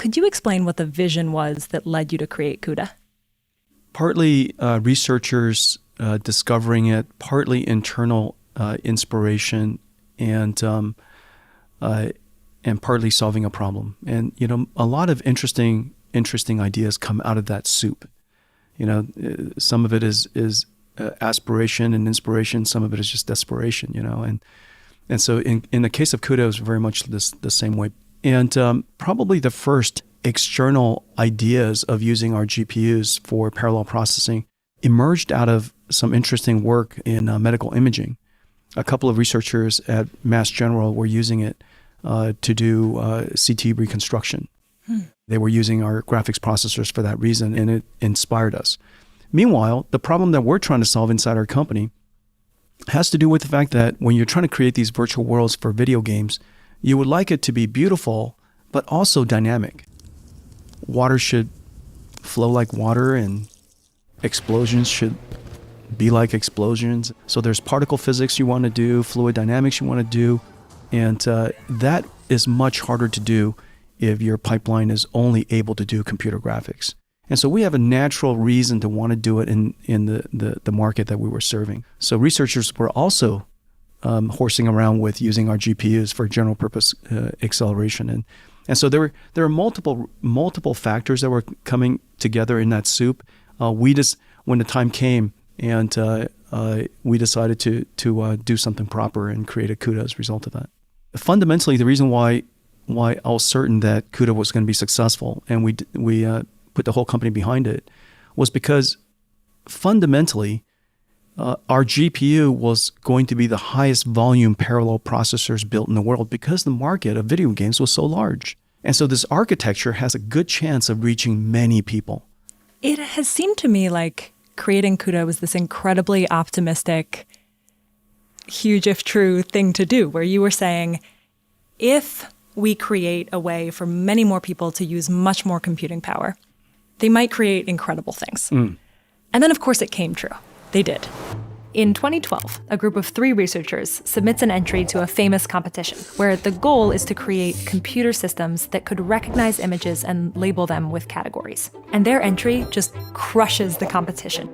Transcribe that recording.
Could you explain what the vision was that led you to create CUDA? Partly researchers discovering it, partly internal inspiration, and partly solving a problem. And a lot of interesting ideas come out of that soup. Some of it is aspiration and inspiration. Some of it is just desperation. And so in the case of CUDA, it was very much the same way. And probably the first external ideas of using our GPUs for parallel processing emerged out of some interesting work in medical imaging. A couple of researchers at Mass General were using it to do CT reconstruction. They were using our graphics processors for that reason, and it inspired us. Meanwhile, the problem that we're trying to solve inside our company has to do with the fact that when you're trying to create these virtual worlds for video games, you would like it to be beautiful, but also dynamic. Water should flow like water, and explosions should be like explosions. So there's particle physics you want to do, fluid dynamics you want to do, and that is much harder to do if your pipeline is only able to do computer graphics. And so we have a natural reason to want to do it in the market that we were serving. So researchers were also horsing around with using our GPUs for general purpose acceleration. And so there were multiple factors that were coming together in that soup. When the time came, and we decided to do something proper and create a CUDA as a result of that. Fundamentally, the reason why I was certain that CUDA was going to be successful, and we put the whole company behind it, was because fundamentally our GPU was going to be the highest volume parallel processors built in the world because the market of video games was so large. And so this architecture has a good chance of reaching many people. It has seemed to me like creating CUDA was this incredibly optimistic, huge if true thing to do, where you were saying, if we create a way for many more people to use much more computing power, they might create incredible things. And then, of course, it came true. They did. In 2012, a group of 3 researchers submits an entry to a famous competition where the goal is to create computer systems that could recognize images and label them with categories. And their entry just crushes the competition.